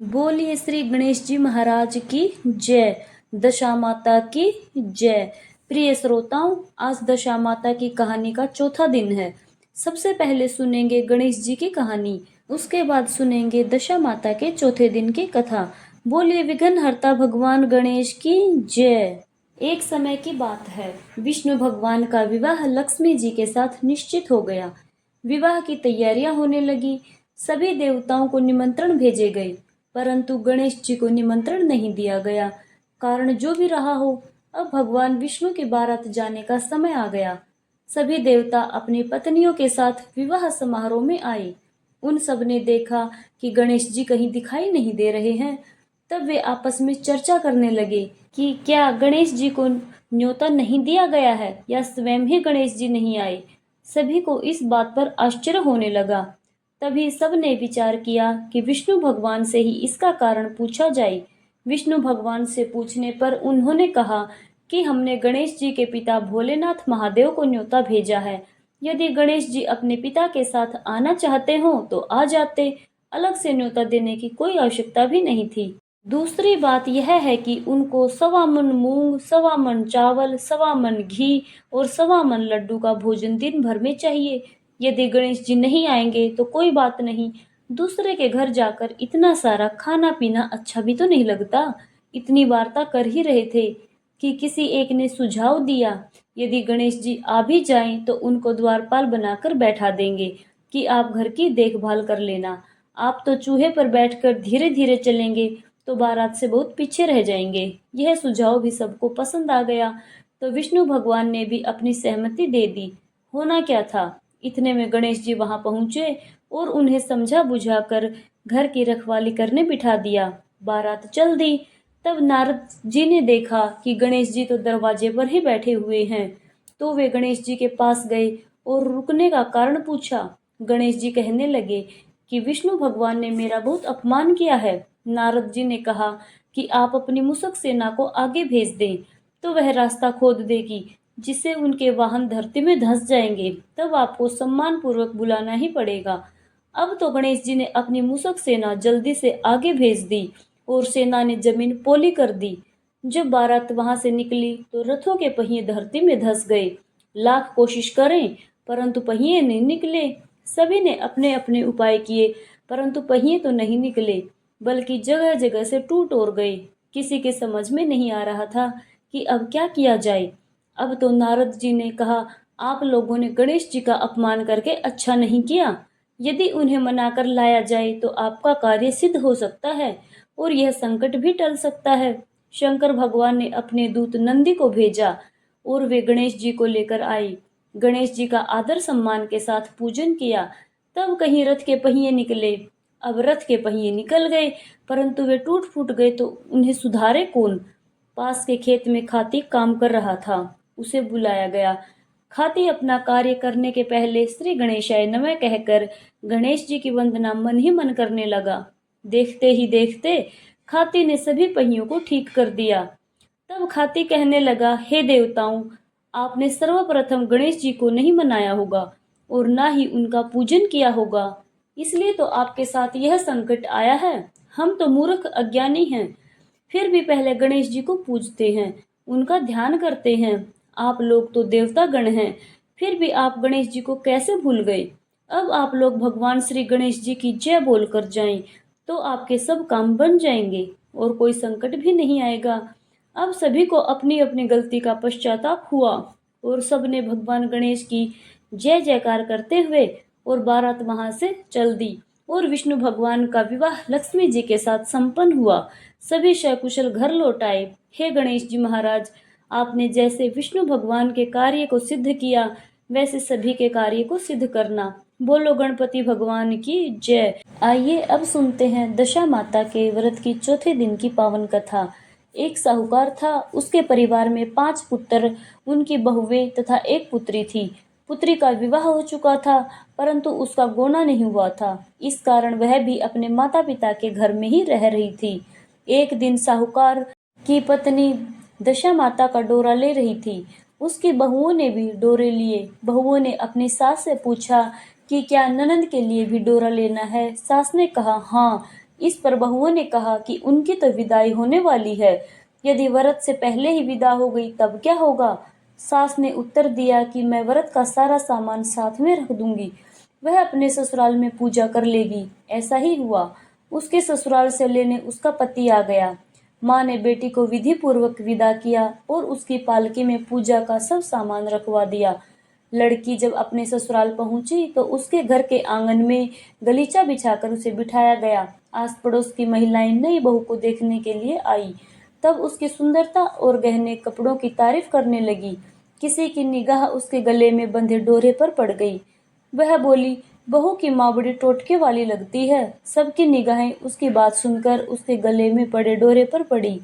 बोलिए श्री गणेश जी महाराज की जय। दशा माता की जय। प्रिय श्रोताओं, आज दशा माता की कहानी का चौथा दिन है। सबसे पहले सुनेंगे गणेश जी की कहानी, उसके बाद सुनेंगे दशा माता के चौथे दिन की कथा। बोलिए विघ्नहर्ता भगवान गणेश की जय। एक समय की बात है, विष्णु भगवान का विवाह लक्ष्मी जी के साथ निश्चित हो गया। विवाह की तैयारियां होने लगी। सभी देवताओं को निमंत्रण भेजे गए, परंतु गणेश जी को निमंत्रण नहीं दिया गया। कारण जो भी रहा हो, अब भगवान विष्णु की बारात जाने का समय आ गया। सभी देवता अपनी पत्नियों के साथ विवाह समारोह में आए। उन सब ने देखा कि गणेश जी कहीं दिखाई नहीं दे रहे हैं। तब वे आपस में चर्चा करने लगे कि क्या गणेश जी को न्योता नहीं दिया गया है या स्वयं ही गणेश जी नहीं आए। सभी को इस बात पर आश्चर्य होने लगा। तभी सबने विचार किया कि विष्णु भगवान से ही इसका कारण पूछा जाए। विष्णु भगवान से पूछने पर उन्होंने कहा कि हमने गणेश जी के पिता भोलेनाथ महादेव को न्योता भेजा है। यदि गणेश जी अपने पिता के साथ आना चाहते हो तो आ जाते, अलग से न्योता देने की कोई आवश्यकता भी नहीं थी। दूसरी बात यह है कि उनको 1.25 मन मूंग, 1.25 मन चावल, 1.25 मन घी और 1.25 मन लड्डू का भोजन दिन भर में चाहिए। यदि गणेश जी नहीं आएंगे तो कोई बात नहीं, दूसरे के घर जाकर इतना सारा खाना पीना अच्छा भी तो नहीं लगता। इतनी वार्ता कर ही रहे थे कि किसी एक ने सुझाव दिया, यदि गणेश जी आ भी जाएं तो उनको द्वारपाल बनाकर बैठा देंगे कि आप घर की देखभाल कर लेना। आप तो चूहे पर बैठकर धीरे धीरे चलेंगे तो बारात से बहुत पीछे रह जाएंगे। यह सुझाव भी सबको पसंद आ गया, तो विष्णु भगवान ने भी अपनी सहमति दे दी। होना क्या था, इतने में गणेश जी वहां पहुंचे और उन्हें समझा बुझाकर घर की रखवाली करने बिठा दिया। बारात चल दी। तब नारद जी ने देखा कि गणेश जी तो दरवाजे पर ही बैठे हुए हैं, तो वे गणेश जी के पास गए और रुकने का कारण पूछा। गणेश जी कहने लगे कि विष्णु भगवान ने मेरा बहुत अपमान किया है। नारद जी ने कहा कि आप अपनी मूषक सेना को आगे भेज दें, तो वह रास्ता खोद देगी, जिससे उनके वाहन धरती में धंस जाएंगे। तब आपको सम्मान पूर्वक बुलाना ही पड़ेगा। अब तो गणेश जी ने अपनी मूषक सेना जल्दी से आगे भेज दी और सेना ने जमीन पोली कर दी। जब बारात वहां से निकली तो रथों के पहिए धरती में धंस गए। लाख कोशिश करें परंतु पहिए नहीं निकले। सभी ने अपने अपने उपाय किए, परंतु पहिए तो नहीं निकले, बल्कि जगह जगह से टूट और गए। किसी के समझ में नहीं आ रहा था कि अब क्या किया जाए। अब तो नारद जी ने कहा, आप लोगों ने गणेश जी का अपमान करके अच्छा नहीं किया। यदि उन्हें मनाकर लाया जाए तो आपका कार्य सिद्ध हो सकता है और यह संकट भी टल सकता है। शंकर भगवान ने अपने दूत नंदी को भेजा और वे गणेश जी को लेकर आए। गणेश जी का आदर सम्मान के साथ पूजन किया। तब कहीं रथ के पहिए निकले। अब रथ के पहिए निकल गए, परंतु वे टूट फूट गए तो उन्हें सुधारे कौन। पास के खेत में खाती काम कर रहा था, उसे बुलाया गया। खाती अपना कार्य करने के पहले श्री गणेशाय नमः कहकर गणेश जी की वंदना मन ही मन करने लगा। देखते ही देखते खाती ने सभी पहियों को ठीक कर दिया। तब खाती कहने लगा, हे देवताओं, आपने सर्वप्रथम गणेश जी को नहीं मनाया होगा और ना ही उनका पूजन किया होगा, इसलिए तो आपके साथ यह संकट आया है। हम तो मूर्ख अज्ञानी हैं, फिर भी पहले गणेश जी को पूजते हैं, उनका ध्यान करते हैं। आप लोग तो देवता गण हैं, फिर भी आप गणेश जी को कैसे भूल गए। अब आप लोग भगवान श्री गणेश जी की जय बोलकर जाएं, तो आपके सब काम बन जाएंगे और कोई संकट भी नहीं आएगा। अब सभी को अपनी अपनी गलती का पश्चाताप हुआ और सबने भगवान गणेश की जय जयकार करते हुए और बारात वहां से चल दी और विष्णु भगवान का विवाह लक्ष्मी जी के साथ संपन्न हुआ। सभी सकुशल घर लौट आए। हे गणेश जी महाराज, आपने जैसे विष्णु भगवान के कार्य को सिद्ध किया, वैसे सभी के कार्य को सिद्ध करना। बोलो गणपति भगवान की जय। आइए अब सुनते हैं दशा माता के व्रत की चौथे दिन की पावन कथा। एक साहूकार था, उसके परिवार में 5 पुत्र, उनकी बहुएं तथा एक पुत्री थी। पुत्री का विवाह हो चुका था, परंतु उसका गोना नहीं हुआ था। इस कारण वह भी अपने माता पिता के घर में ही रह रही थी। एक दिन साहूकार की पत्नी दशा माता का डोरा ले रही थी। उसकी बहुओं ने भी डोरे लिए। बहुओं ने अपनी सास से पूछा कि क्या ननंद के लिए भी डोरा लेना है। सास ने कहा हाँ, इस पर बहुओं ने कहा कि उनकी तो विदाई होने वाली है, यदि व्रत से पहले ही विदा हो गई तब क्या होगा। सास ने उत्तर दिया कि मैं व्रत का सारा सामान साथ में रख दूंगी, वह अपने ससुराल में पूजा कर लेगी। ऐसा ही हुआ। उसके ससुराल से लेने उसका पति आ गया। माँ ने बेटी को विधि पूर्वक विदा किया और उसकी पालकी में पूजा का सब सामान रखवा दिया। लड़की जब अपने ससुराल पहुंची तो उसके घर के आंगन में गलीचा बिछाकर उसे बिठाया गया। आस पड़ोस की महिलाएं नई बहू को देखने के लिए आई। तब उसकी सुंदरता और गहने कपड़ों की तारीफ करने लगी। किसी की निगाह उसके गले में बंधे डोरे पर पड़ गई। वह बोली, बहू की माँ बड़ी टोटके वाली लगती है। सबकी निगाहें उसकी बात सुनकर उसके गले में पड़े डोरे पर पड़ी।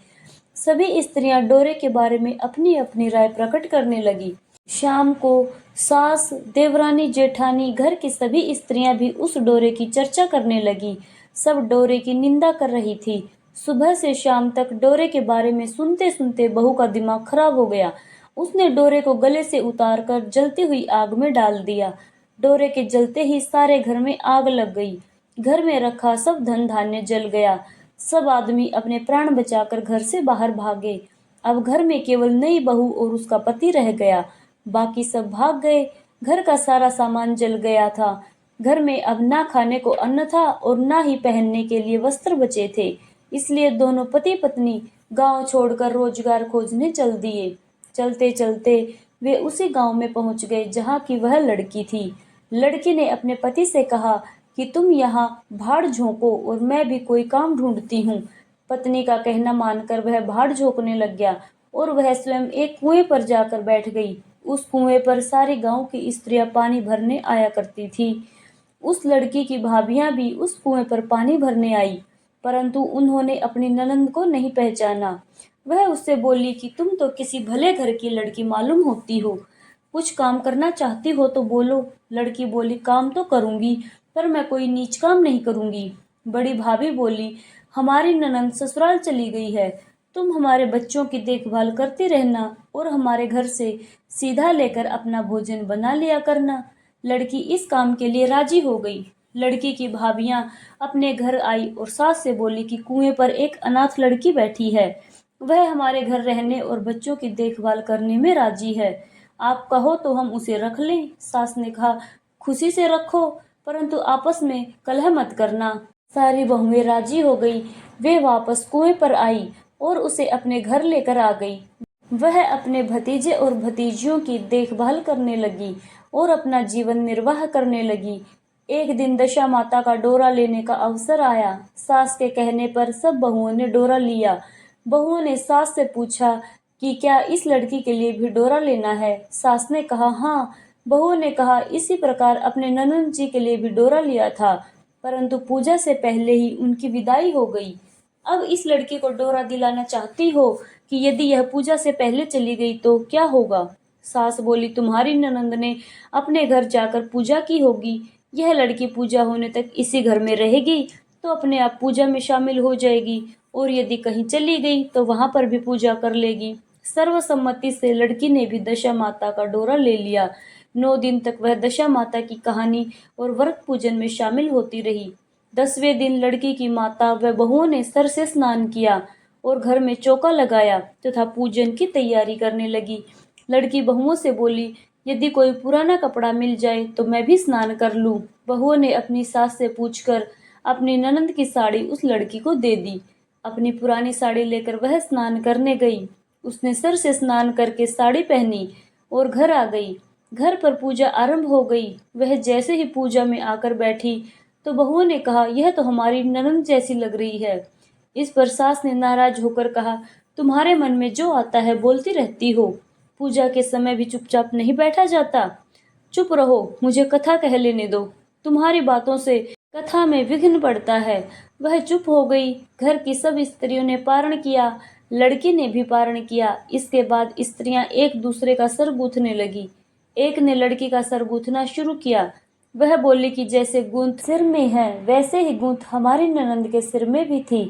सभी स्त्रियां डोरे के बारे में अपनी अपनी राय प्रकट करने लगी। शाम को सास, देवरानी, जेठानी, घर की सभी स्त्रियां भी उस डोरे की चर्चा करने लगी। सब डोरे की निंदा कर रही थी। सुबह से शाम तक डोरे के बारे में सुनते सुनते बहू का दिमाग खराब हो गया। उसने डोरे को गले से उतारकर जलती हुई आग में डाल दिया। डोरे के जलते ही सारे घर में आग लग गई। घर में रखा सब धन धान्य जल गया। सब आदमी अपने प्राण बचाकर घर से बाहर भागे। अब घर में केवल नई बहू और उसका पति रह गया। बाकी सब भाग गए। घर का सारा सामान जल गया था। घर में अब ना खाने को अन्न था और ना ही पहनने के लिए वस्त्र बचे थे। इसलिए दोनों पति पत्नी गांव छोड़कर रोजगार खोजने चल दिए। चलते चलते वे उसी गांव में पहुंच गए जहां की वह लड़की थी। लड़की ने अपने पति से कहा कि तुम यहाँ भाड़ झोंको और मैं भी कोई काम ढूंढती हूँ। पत्नी का कहना मानकर वह भाड़ झोंकने लग गया और वह स्वयं एक कुएं पर जाकर बैठ गई। उस कुएं पर सारी गांव की स्त्रियां पानी भरने आया करती थी। उस लड़की की भाभियां भी उस कुएं पर पानी भरने आई, परंतु उन्होंने अपनी ननंद को नहीं पहचाना। वह उससे बोली कि तुम तो किसी भले घर की लड़की मालूम होती हो, कुछ काम करना चाहती हो तो बोलो। लड़की बोली, काम तो करूंगी, पर मैं कोई नीच काम नहीं करूंगी। बड़ी भाभी बोली, हमारी ननंद ससुराल चली गई है, तुम हमारे बच्चों की देखभाल करती रहना और हमारे घर से सीधा लेकर अपना भोजन बना लिया करना। लड़की इस काम के लिए राजी हो गई। लड़की की भाभियां अपने घर आई और सास से बोली कि कुएं पर एक अनाथ लड़की बैठी है, वह हमारे घर रहने और बच्चों की देखभाल करने में राजी है, आप कहो तो हम उसे रख लें। सास ने कहा, खुशी से रखो, परंतु आपस में कलह मत करना। सारी बहुएं राजी हो गई। वे वापस कुएं पर आई और उसे अपने घर लेकर आ गई। वह अपने भतीजे और भतीजियों की देखभाल करने लगी और अपना जीवन निर्वाह करने लगी। एक दिन दशा माता का डोरा लेने का अवसर आया। सास के कहने पर सब बहुओं ने डोरा लिया। बहुओं ने सास से पूछा कि क्या इस लड़की के लिए भी डोरा लेना है। सास ने कहा, हाँ। बहुओं ने कहा, इसी प्रकार अपने ननंद जी के लिए भी डोरा लिया था, परंतु पूजा से पहले ही उनकी विदाई हो गई। अब इस लड़की को डोरा दिलाना चाहती हो कि यदि यह पूजा से पहले चली गई तो क्या होगा। सास बोली, तुम्हारी ननंद ने अपने घर जाकर पूजा की होगी, यह लड़की पूजा होने तक इसी घर में रहेगी तो अपने आप पूजा में शामिल हो जाएगी, और यदि कहीं चली गई तो वहां पर भी पूजा कर लेगी। सर्वसम्मति से लड़की ने भी दशा माता का डोरा ले लिया। 9 दिन तक वह दशा माता की कहानी और व्रत पूजन में शामिल होती रही। 10वें दिन लड़की की माता व बहुओं ने सर से स्नान किया और घर में चौका लगाया तथा पूजन की तैयारी करने लगी। लड़की बहुओं से बोली, यदि कोई पुराना कपड़ा मिल जाए तो मैं भी स्नान कर लूं। बहुओं ने अपनी सास से पूछकर अपनी ननंद की साड़ी उस लड़की को दे दी। अपनी पुरानी साड़ी लेकर वह स्नान करने गई। उसने सर से स्नान करके साड़ी पहनी और घर आ गई। घर पर पूजा आरंभ हो गई। वह जैसे ही पूजा में आकर बैठी तो बहुओं ने कहा, यह तो हमारी ननंद जैसी लग रही है। इस पर सास ने नाराज होकर कहा, तुम्हारे मन में जो आता है बोलती रहती हो, पूजा के समय भी चुपचाप नहीं बैठा जाता। चुप रहो, मुझे कथा कह लेने दो, तुम्हारी बातों से कथा में विघ्न पड़ता है। वह चुप हो गई। घर की सब स्त्रियों ने पारण किया, लड़की ने भी पारण किया। इसके बाद स्त्रियां एक दूसरे का सर गूंथने लगी। एक ने लड़की का सर गूंथना शुरू किया। वह बोली कि जैसे गूंथ सिर में है वैसे ही गूंथ हमारी ननंद के सिर में भी थी।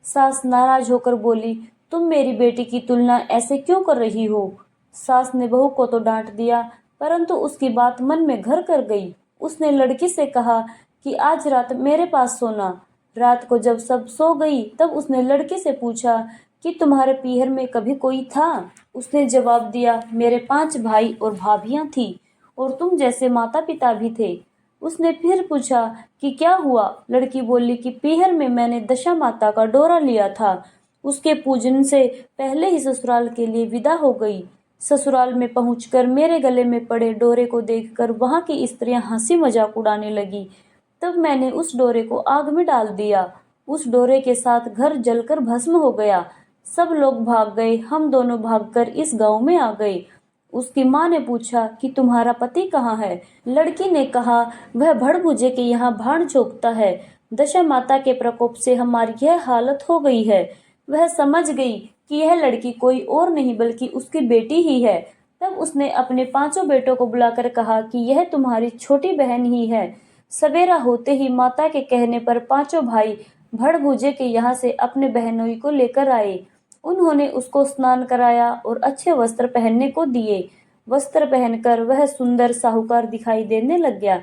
सास नाराज होकर बोली, तुम मेरी बेटी की तुलना ऐसे क्यों कर रही हो। सास ने बहू को तो डांट दिया, परंतु उसकी बात मन में घर कर गई। उसने लड़की से कहा कि आज रात मेरे पास सोना। रात को जब सब सो गई तब उसने लड़के से पूछा कि तुम्हारे पीहर में कभी कोई था? उसने जवाब दिया, मेरे 5 भाई और भाभियां थी और तुम जैसे माता पिता भी थे। उसने फिर पूछा कि क्या हुआ? लड़की बोली कि पीहर में मैंने दशा माता का डोरा लिया था। उसके पूजन से पहले ही ससुराल के लिए विदा हो गई। ससुराल में पहुंचकर मेरे गले में पड़े डोरे को देखकर वहां की स्त्रियां हंसी मजाक उड़ाने लगी। तब मैंने उस डोरे को आग में डाल दिया। उस डोरे के साथ घर जलकर भस्म हो गया। सब लोग भाग गए, हम दोनों भागकर इस गांव में आ गए। उसकी माँ ने पूछा कि तुम्हारा पति कहाँ है? लड़की ने कहा, वह भड़भुजे के यहाँ भाड़ झोंकता है। दशा माता के प्रकोप से हमारी यह हालत हो गई है। वह समझ गई कि यह लड़की कोई और नहीं बल्कि उसकी बेटी ही है। तब उसने अपने 5 बेटों को बुलाकर कहा कि यह तुम्हारी छोटी बहन ही है। सवेरा होते ही माता के कहने पर 5 भाई भड़भुजे के यहाँ से अपने बहनोई को लेकर आए। उन्होंने उसको स्नान कराया और अच्छे वस्त्र पहनने को दिए। वस्त्र पहनकर वह सुंदर साहूकार दिखाई देने लग गया।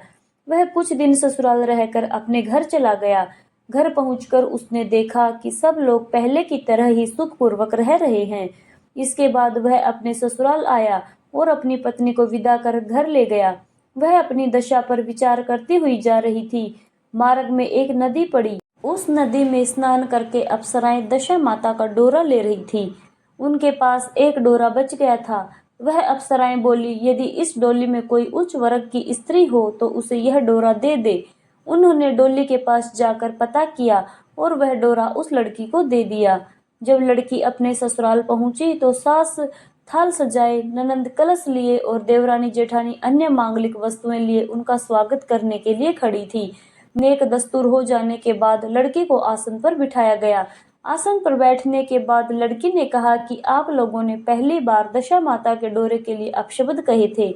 वह कुछ दिन ससुराल रहकर अपने घर चला गया। घर पहुंचकर उसने देखा कि सब लोग पहले की तरह ही सुखपूर्वक रह रहे हैं। इसके बाद वह अपने ससुराल आया और अपनी पत्नी को विदा कर घर ले गया। वह अपनी दशा पर विचार करती हुई जा रही थी। मार्ग में एक नदी पड़ी। उस नदी में स्नान करके अप्सराएं दशा माता का डोरा ले रही थी। उनके पास एक डोरा बच गया था। वह अप्सराएं बोली, यदि इस डोली में कोई उच्च वर्ग की स्त्री हो तो उसे यह डोरा दे दे। उन्होंने डोली के पास जाकर पता किया और वह डोरा उस लड़की को दे दिया। जब लड़की अपने ससुराल पहुंची तो सास थाल सजाए, ननंद कलश लिए और देवरानी जेठानी अन्य मांगलिक वस्तुएं लिए उनका स्वागत करने के लिए खड़ी थी। नेक दस्तूर हो जाने के बाद लड़की को आसन पर बिठाया गया। आसन पर बैठने के बाद लड़की ने कहा कि आप लोगों ने पहली बार दशा माता के डोरे के लिए अपशब्द कहे थे,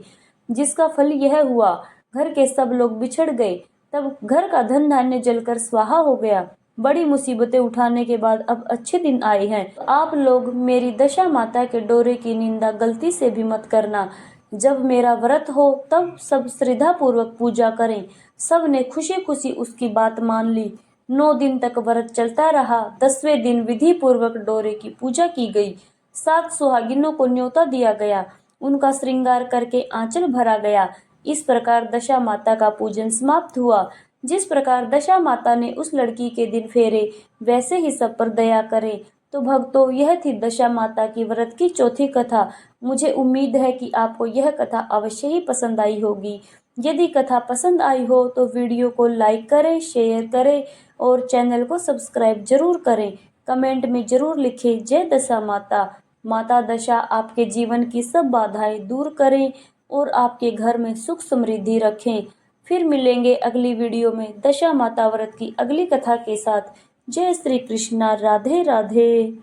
जिसका फल यह हुआ, घर के सब लोग बिछड़ गए। तब घर का धन धान्य जलकर स्वाहा हो गया। बड़ी मुसीबतें उठाने के बाद अब अच्छे दिन आए हैं। आप लोग मेरी दशा माता के डोरे की निंदा गलती से भी मत करना। जब मेरा व्रत हो तब सब श्रद्धा पूर्वक पूजा करें। सब ने खुशी खुशी उसकी बात मान ली। 9 दिन तक व्रत चलता रहा। 10वें दिन विधि पूर्वक डोरे की पूजा की गई। 7 सुहागिनों को न्योता दिया गया। उनका श्रृंगार करके आंचल भरा गया। इस प्रकार दशा माता का पूजन समाप्त हुआ। जिस प्रकार दशा माता ने उस लड़की के दिन फेरे, वैसे ही सब पर दया करे। तो भक्तों, यह थी दशा माता की व्रत की चौथी कथा। मुझे उम्मीद है कि आपको यह कथा अवश्य ही पसंद आई होगी। यदि कथा पसंद आई हो तो वीडियो को लाइक करें, शेयर करें और चैनल को सब्सक्राइब जरूर करें। कमेंट में जरूर लिखें, जय दशा माता। माता दशा आपके जीवन की सब बाधाएं दूर करें और आपके घर में सुख समृद्धि रखें। फिर मिलेंगे अगली वीडियो में दशा माता व्रत की अगली कथा के साथ। जय श्री कृष्णा। राधे राधे।